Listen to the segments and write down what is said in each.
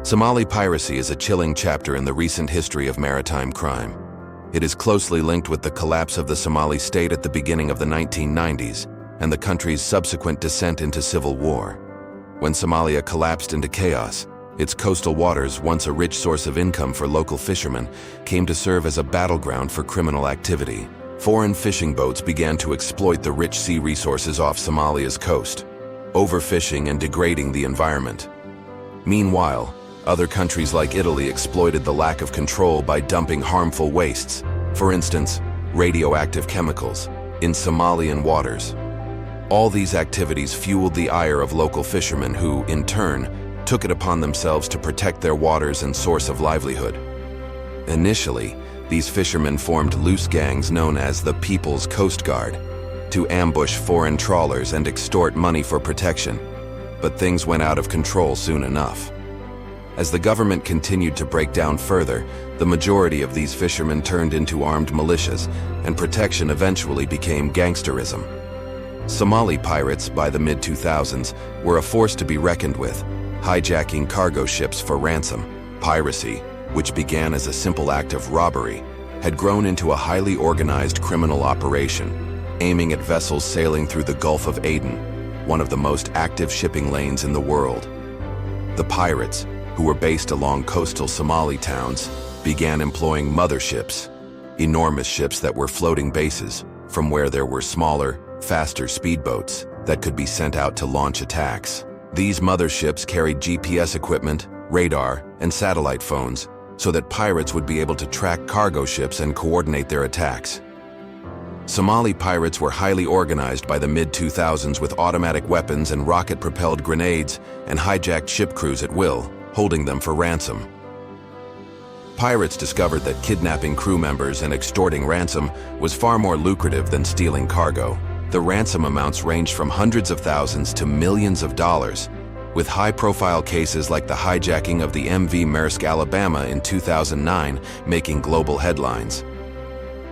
Somali piracy is a chilling chapter in the recent history of maritime crime. It is closely linked with the collapse of the Somali state at the beginning of the 1990s and the country's subsequent descent into civil war. When Somalia collapsed into chaos, its coastal waters, once a rich source of income for local fishermen, came to serve as a battleground for criminal activity. Foreign fishing boats began to exploit the rich sea resources off Somalia's coast, overfishing and degrading the environment. Meanwhile, other countries like Italy exploited the lack of control by dumping harmful wastes, for instance, radioactive chemicals, in Somalian waters. All these activities fueled the ire of local fishermen who, in turn, took it upon themselves to protect their waters and source of livelihood. Initially, these fishermen formed loose gangs known as the People's Coast Guard to ambush foreign trawlers and extort money for protection. But things went out of control soon enough. As the government continued to break down further, the majority of these fishermen turned into armed militias, and protection eventually became gangsterism. Somali pirates, by the mid-2000s, were a force to be reckoned with, hijacking cargo ships for ransom. Piracy, which began as a simple act of robbery, had grown into a highly organized criminal operation, aiming at vessels sailing through the Gulf of Aden, one of the most active shipping lanes in the world. The pirates, who were based along coastal Somali towns, began employing motherships, enormous ships that were floating bases, from where there were smaller, faster speedboats that could be sent out to launch attacks. These motherships carried GPS equipment, radar, and satellite phones, so that pirates would be able to track cargo ships and coordinate their attacks. Somali pirates were highly organized by the mid-2000s with automatic weapons and rocket-propelled grenades, and hijacked ship crews at will, holding them for ransom. Pirates discovered that kidnapping crew members and extorting ransom was far more lucrative than stealing cargo. The ransom amounts ranged from hundreds of thousands to millions of dollars, with high-profile cases like the hijacking of the MV Maersk Alabama in 2009 making global headlines.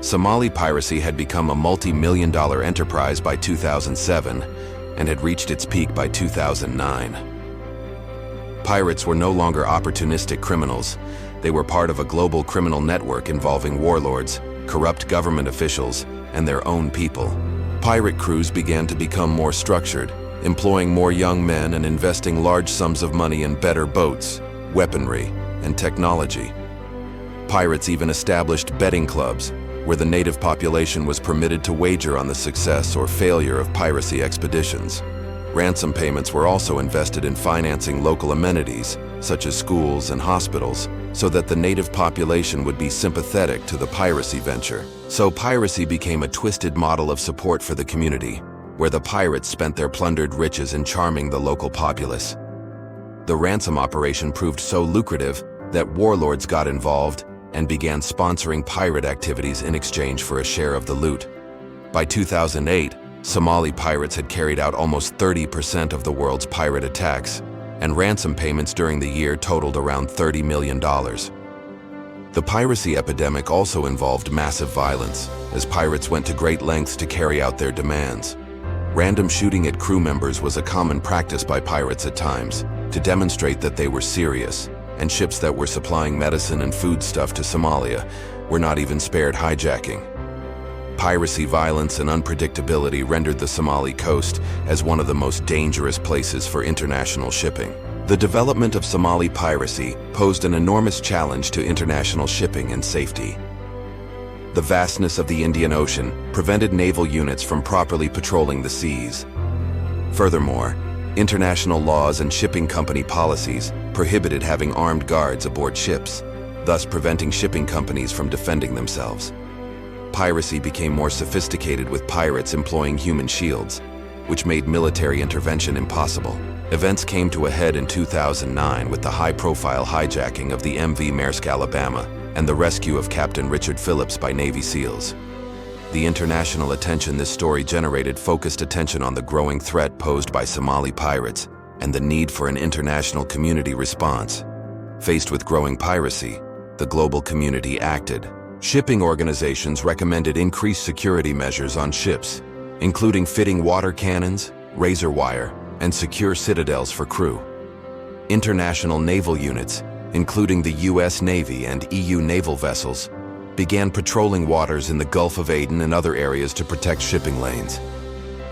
Somali piracy had become a multi-million-dollar enterprise by 2007 and had reached its peak by 2009. Pirates were no longer opportunistic criminals. They were part of a global criminal network involving warlords, corrupt government officials, and their own people. Pirate crews began to become more structured, employing more young men and investing large sums of money in better boats, weaponry, and technology. Pirates even established betting clubs, where the native population was permitted to wager on the success or failure of piracy expeditions. Ransom payments were also invested in financing local amenities, such as schools and hospitals, so that the native population would be sympathetic to the piracy venture. So piracy became a twisted model of support for the community, where the pirates spent their plundered riches in charming the local populace. The ransom operation proved so lucrative that warlords got involved and began sponsoring pirate activities in exchange for a share of the loot. By 2008, Somali pirates had carried out almost 30% of the world's pirate attacks, and ransom payments during the year totaled around $30 million. The piracy epidemic also involved massive violence, as pirates went to great lengths to carry out their demands. Random shooting at crew members was a common practice by pirates at times, to demonstrate that they were serious, and ships that were supplying medicine and foodstuff to Somalia were not even spared hijacking. Piracy violence and unpredictability rendered the Somali coast as one of the most dangerous places for international shipping. The development of Somali piracy posed an enormous challenge to international shipping and safety. The vastness of the Indian Ocean prevented naval units from properly patrolling the seas. Furthermore, international laws and shipping company policies prohibited having armed guards aboard ships, thus preventing shipping companies from defending themselves. Piracy became more sophisticated with pirates employing human shields, which made military intervention impossible. Events came to a head in 2009 with the high-profile hijacking of the MV Maersk Alabama and the rescue of Captain Richard Phillips by Navy SEALs. The international attention this story generated focused attention on the growing threat posed by Somali pirates and the need for an international community response. Faced with growing piracy, the global community acted. Shipping organizations recommended increased security measures on ships, including fitting water cannons, razor wire, and secure citadels for crew. International naval units, including the US Navy and EU naval vessels, began patrolling waters in the Gulf of Aden and other areas to protect shipping lanes.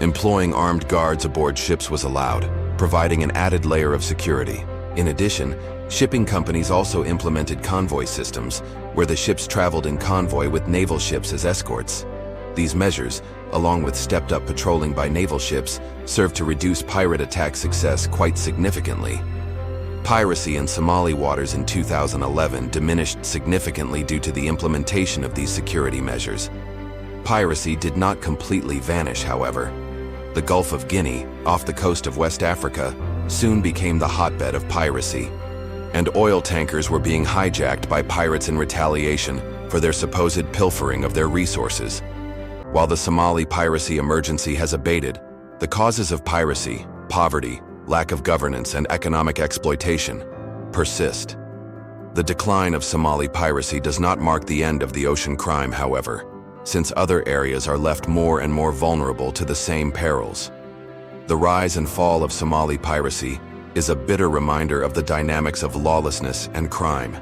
Employing armed guards aboard ships was allowed, providing an added layer of security. In addition, shipping companies also implemented convoy systems, where the ships traveled in convoy with naval ships as escorts. These measures, along with stepped-up patrolling by naval ships, served to reduce pirate attack success quite significantly. Piracy in Somali waters in 2011 diminished significantly due to the implementation of these security measures. Piracy did not completely vanish, however. The Gulf of Guinea, off the coast of West Africa, soon became the hotbed of piracy, and oil tankers were being hijacked by pirates in retaliation for their supposed pilfering of their resources. While the Somali piracy emergency has abated, the causes of piracy, poverty, lack of governance, and economic exploitation persist. The decline of Somali piracy does not mark the end of the ocean crime, however, since other areas are left more and more vulnerable to the same perils. The rise and fall of Somali piracy is a bitter reminder of the dynamics of lawlessness and crime.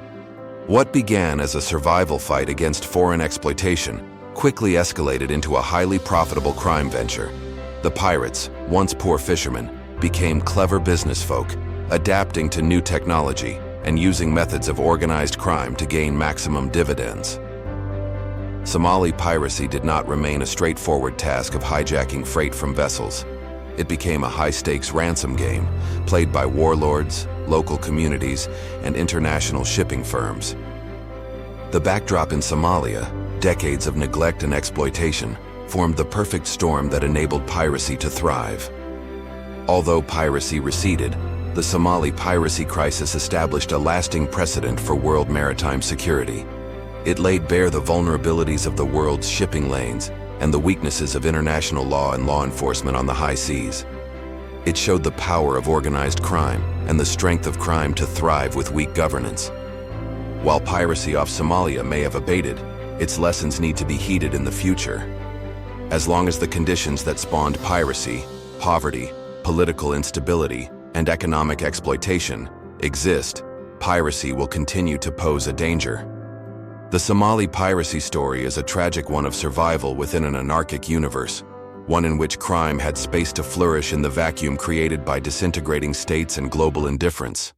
What began as a survival fight against foreign exploitation quickly escalated into a highly profitable crime venture. The pirates, once poor fishermen, became clever business folk, adapting to new technology and using methods of organized crime to gain maximum dividends. Somali piracy did not remain a straightforward task of hijacking freight from vessels. It became a high-stakes ransom game, played by warlords, local communities, and international shipping firms. The backdrop in Somalia, decades of neglect and exploitation, formed the perfect storm that enabled piracy to thrive. Although piracy receded, the Somali piracy crisis established a lasting precedent for world maritime security. It laid bare the vulnerabilities of the world's shipping lanes and the weaknesses of international law and law enforcement on the high seas. It showed the power of organized crime and the strength of crime to thrive with weak governance. While piracy off Somalia may have abated, its lessons need to be heeded in the future. As long as the conditions that spawned piracy, poverty, political instability, and economic exploitation exist, piracy will continue to pose a danger. The Somali piracy story is a tragic one of survival within an anarchic universe, one in which crime had space to flourish in the vacuum created by disintegrating states and global indifference.